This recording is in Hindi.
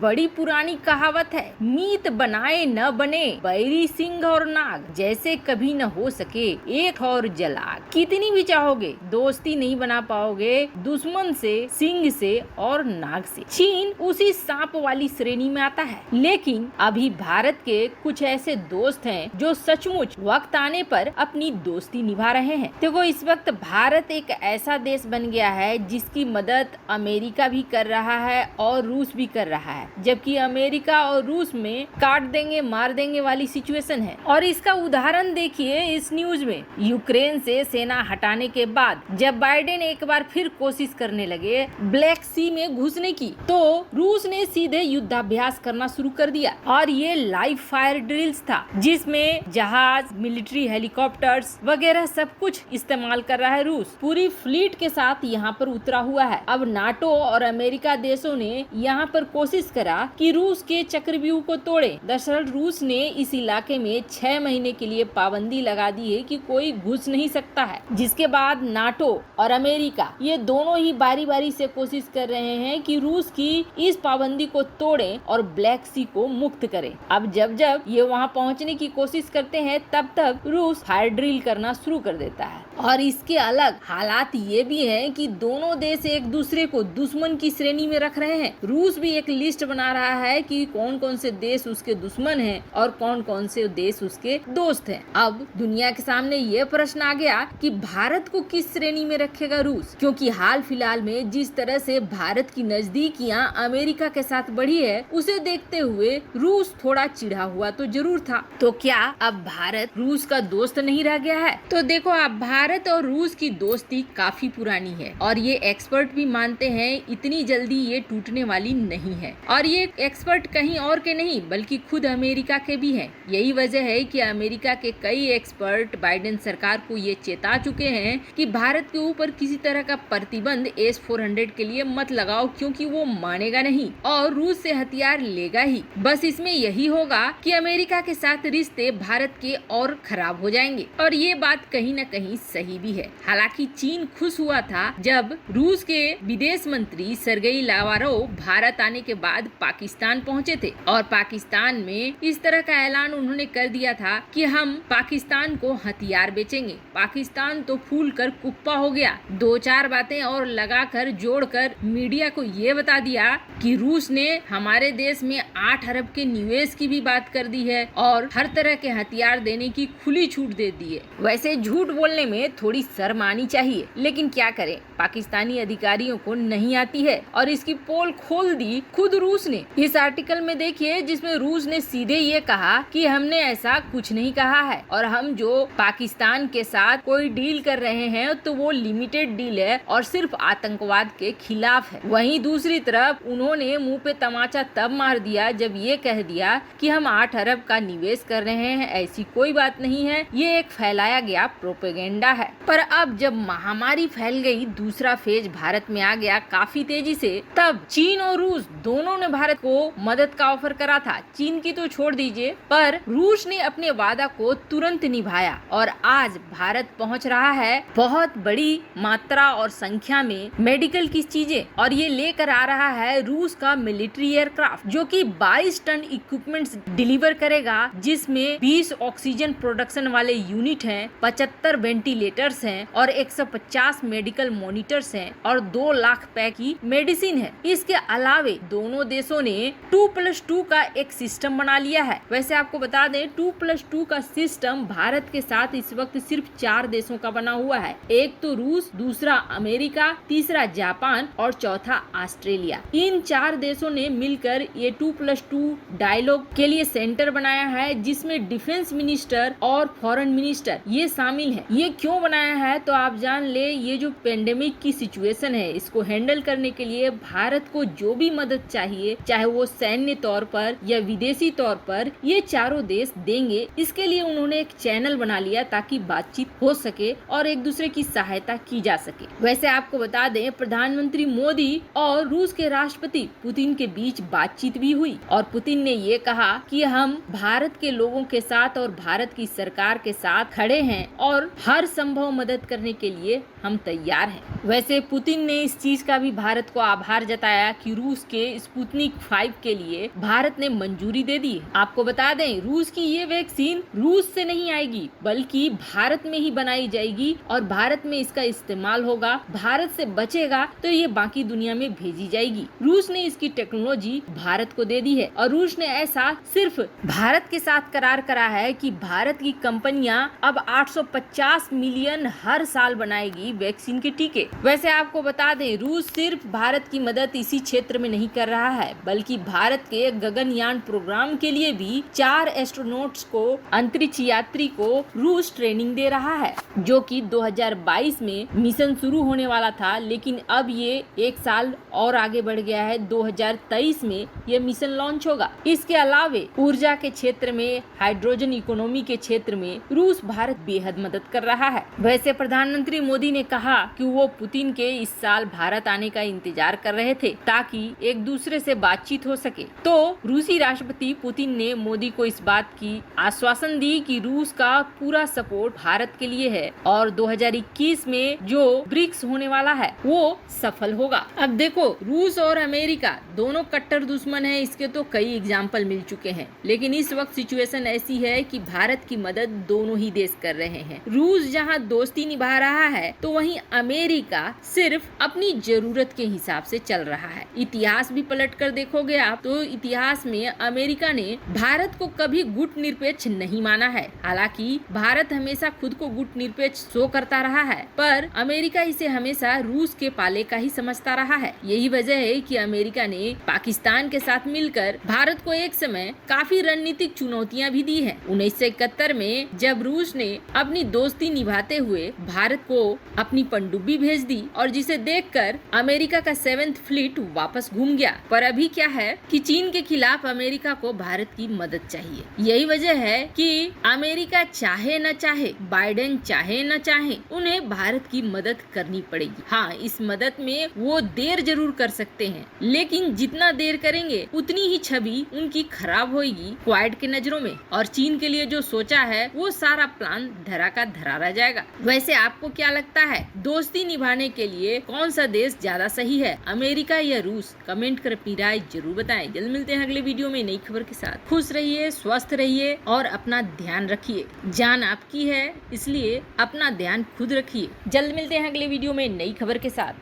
बड़ी पुरानी कहावत है, मीत बनाए न बने बैरी सिंह और नाग, जैसे कभी न हो सके एक और जलाग। कितनी भी चाहोगे दोस्ती नहीं बना पाओगे दुश्मन से, सिंह से और नाग से। चीन उसी सांप वाली श्रेणी में आता है, लेकिन अभी भारत के कुछ ऐसे दोस्त हैं जो सचमुच वक्त आने पर अपनी दोस्ती निभा रहे हैं। देखो, इस वक्त भारत एक ऐसा देश बन गया है जिसकी मदद अमेरिका भी कर रहा है और रूस भी कर रहा है, जबकि अमेरिका और रूस में काट देंगे मार देंगे वाली सिचुएशन है। और इसका उदाहरण देखिए इस न्यूज में, यूक्रेन से सेना हटाने के बाद जब बाइडेन एक बार फिर कोशिश करने लगे ब्लैक सी में घुसने की, तो रूस ने सीधे युद्धाभ्यास करना शुरू कर दिया। और ये लाइव फायर ड्रिल्स था जिसमें जहाज, मिलिट्री हेलीकॉप्टर्स वगैरह सब कुछ इस्तेमाल कर रहा है रूस। पूरी फ्लीट के साथ यहाँ पर उतरा हुआ है। अब नाटो और अमेरिका देशों ने यहाँ पर कोशिश करा कि रूस के चक्रव्यूह को तोड़े। दरअसल रूस ने इस इलाके में 6 महीने के लिए पाबंदी लगा दी है कि कोई घुस नहीं सकता है, जिसके बाद नाटो और अमेरिका ये दोनों ही बारी बारी से कोशिश कर रहे हैं कि रूस की इस पाबंदी को तोड़े और ब्लैक सी को मुक्त करे। अब जब जब ये वहाँ पहुँचने की कोशिश करते हैं तब रूस फायर ड्रिल करना शुरू कर देता है। और इसके अलग हालात ये भी हैं कि दोनों देश एक दूसरे को दुश्मन की श्रेणी में रख रहे हैं। रूस भी एक लिस्ट बना रहा है कि कौन कौन से देश उसके दुश्मन हैं और कौन कौन से देश उसके दोस्त हैं। अब दुनिया के सामने ये प्रश्न आ गया कि भारत को किस श्रेणी में रखेगा रूस, क्योंकि हाल फिलहाल में जिस तरह से भारत की नजदीकियां अमेरिका के साथ बढ़ी है उसे देखते हुए रूस थोड़ा चिढ़ा हुआ तो जरूर था। तो क्या अब भारत रूस का दोस्त नहीं रह गया है? तो देखो, अब भारत और रूस की दोस्ती काफी पुरानी है और ये एक्सपर्ट भी मानते हैं इतनी जल्दी ये टूटने वाली नहीं है। और ये एक्सपर्ट कहीं और के नहीं बल्कि खुद अमेरिका के भी हैं। यही वजह है कि अमेरिका के कई एक्सपर्ट बाइडेन सरकार को ये चेता चुके हैं कि भारत के ऊपर किसी तरह का प्रतिबंध S-400 के लिए मत लगाओ, क्योंकि वो मानेगा नहीं और रूस से हथियार लेगा ही। बस इसमें यही होगा कि अमेरिका के साथ रिश्ते भारत के और खराब हो जाएंगे। और ये बात कहीं न कहीं सही भी है। हालांकि चीन खुश हुआ था जब रूस के विदेश मंत्री सर्गेई लावारोव भारत आने के बाद पाकिस्तान पहुंचे थे और पाकिस्तान में इस तरह का ऐलान उन्होंने कर दिया था कि हम पाकिस्तान को हथियार बेचेंगे। पाकिस्तान तो फूल कर कुप्पा हो गया। 2-4 बातें और लगाकर जोड़कर मीडिया को ये बता दिया कि रूस ने हमारे देश में 8 अरब के निवेश की भी बात कर दी है और हर तरह के हथियार देने की खुली छूट दे दी है। वैसे झूठ बोलने में थोड़ी शर्म आनी चाहिए, लेकिन क्या करें, पाकिस्तानी अधिकारियों को नहीं आती है और इसकी पोल खोल दी खुद रूस ने। इस आर्टिकल में देखिए जिसमें रूस ने सीधे ये कहा कि हमने ऐसा कुछ नहीं कहा है और हम जो पाकिस्तान के साथ कोई डील कर रहे हैं तो वो लिमिटेड डील है और सिर्फ आतंकवाद के खिलाफ है। वहीं दूसरी तरफ उन्होंने मुंह पे तमाचा तब मार दिया जब ये कह दिया कि हम 8 अरब का निवेश कर रहे हैं, ऐसी कोई बात नहीं है, ये एक फैलाया गया प्रोपेगेंडा है। पर अब जब महामारी फैल गई, दूसरा फेज भारत में आ गया काफी तेजी से, तब चीन और रूस दोनों ने भारत को मदद का ऑफर करा था। चीन की तो छोड़ दीजिए, पर रूस ने अपने वादा को तुरंत निभाया और आज भारत पहुंच रहा है बहुत बड़ी मात्रा और संख्या में मेडिकल की चीजें, और ये लेकर आ रहा है रूस का मिलिट्री एयरक्राफ्ट जो कि 22 टन इक्विपमेंट्स डिलीवर करेगा, जिसमें 20 ऑक्सीजन प्रोडक्शन वाले यूनिट हैं, 75 वेंटिलेटर्स हैं और 150 मेडिकल मॉनिटर्स हैं और 2 लाख पैक की मेडिसिन है। इसके अलावे दोनों देशों ने 2+2 का एक सिस्टम बना लिया है। वैसे आपको बता दें 2+2 का सिस्टम भारत के साथ इस वक्त सिर्फ 4 देशों का बना हुआ है। एक तो रूस, दूसरा अमेरिका, तीसरा जापान और चौथा ऑस्ट्रेलिया। इन 4 देशों ने मिलकर ये 2+2 डायलॉग के लिए सेंटर बनाया है, जिसमें डिफेंस मिनिस्टर और फॉरेन मिनिस्टर ये शामिल है। ये क्यों बनाया है तो आप जान ले, ये जो पेंडेमिक की सिचुएशन है इसको हैंडल करने के लिए भारत को जो भी मदद चाहिए, चाहे वो सैन्य तौर पर या विदेशी तौर पर, ये चारों देश देंगे। इसके लिए उन्होंने एक चैनल बना लिया ताकि बातचीत हो सके और एक दूसरे की सहायता की जा सके। वैसे आपको बता दें प्रधानमंत्री मोदी और रूस के राष्ट्रपति पुतिन के बीच बातचीत भी हुई और पुतिन ने ये कहा कि हम भारत के लोगों के साथ और भारत की सरकार के साथ खड़े हैं और हर संभव मदद करने के लिए हम तैयार हैं। वैसे पुतिन ने इस चीज का भी भारत को आभार जताया कि रूस के स्पुतनिक 5 के लिए भारत ने मंजूरी दे दी। आपको बता दें, रूस की ये वैक्सीन रूस से नहीं आएगी बल्कि भारत में ही बनाई जाएगी और भारत में इसका इस्तेमाल होगा। भारत से बचेगा तो ये बाकी दुनिया में भेजी जाएगी। रूस ने इसकी टेक्नोलॉजी भारत को दे दी है और रूस ने ऐसा सिर्फ भारत के साथ करार करा है कि भारत की कंपनियां अब 850 मिलियन हर साल बनाएगी वैक्सीन के टीके। वैसे आपको बता दें, रूस सिर्फ भारत की मदद इसी क्षेत्र में नहीं कर रहा है बल्कि भारत के गगनयान प्रोग्राम के लिए भी 4 एस्ट्रोनॉट्स को, अंतरिक्ष यात्री को रूस ट्रेनिंग दे रहा है, जो कि 2022 में मिशन शुरू होने वाला था, लेकिन अब ये 1 साल और आगे बढ़ गया है। 2023 में ये मिशन लॉन्च होगा। इसके अलावे ऊर्जा के क्षेत्र में, हाइड्रोजन इकोनॉमी के क्षेत्र में रूस भारत बेहद मदद कर रहा है। वैसे प्रधानमंत्री मोदी ने कहा कि वो पुतिन के इस साल भारत आने का इंतजार कर रहे थे ताकि एक दूसरे से बातचीत हो सके। तो रूसी राष्ट्रपति पुतिन ने मोदी को इस बात की आश्वासन दी कि रूस का पूरा सपोर्ट भारत के लिए है और 2021 में जो ब्रिक्स होने वाला है वो सफल होगा। अब देखो, रूस और अमेरिका दोनों कट्टर दुश्मन है, इसके तो कई एग्जाम्पल मिल चुके हैं, लेकिन इस वक्त सिचुएशन ऐसी है कि भारत की मदद दोनों ही देश कर रहे हैं। रूस जहां दोस्ती निभा रहा है तो वहीं अमेरिका सिर्फ अपनी जरूरत के हिसाब से चल रहा है। इतिहास भी पलट कर देखोगे आप तो इतिहास में अमेरिका ने भारत को कभी गुट निरपेक्ष नहीं माना है। हालांकि भारत हमेशा खुद को गुट निरपेक्ष शो करता रहा है, पर अमेरिका इसे हमेशा रूस के पाले का ही समझता रहा है। यही वजह है कि अमेरिका ने पाकिस्तान के साथ मिलकर भारत को एक समय काफी रणनीतिक चुनौतियां भी दी है। 1971 में जब रूस ने अपनी दोस्ती निभाते हुए भारत को अपनी पनडुब्बी भेज दी और जिसे देखकर अमेरिका का 7th फ्लीट वापस घूम गया। पर अभी क्या है कि चीन के खिलाफ अमेरिका को भारत की मदद चाहिए। यही वजह है कि अमेरिका चाहे न चाहे, बाइडेन चाहे न चाहे, उन्हें भारत की मदद करनी पड़ेगी। हाँ, इस मदद में वो देर जरूर कर सकते हैं, लेकिन जितना देर करेंगे उतनी ही छवि उनकी खराब होगी क्वाड के नजरों में और चीन के लिए जो सोचा है वो सारा प्लान धरा का धरा रह जाएगा। वैसे आपको क्या लगता है, दोस्ती निभाने के लिए कौन सा देश ज्यादा सही है, अमेरिका या रूस? कमेंट कर अपनी राय जरूर बताएं। जल्द मिलते हैं अगले वीडियो में नई खबर के साथ। खुश रहिए, स्वस्थ रहिए और अपना ध्यान रखिए। जान आपकी है, इसलिए अपना ध्यान खुद रखिए। जल्द मिलते हैं अगले वीडियो में नई खबर के साथ।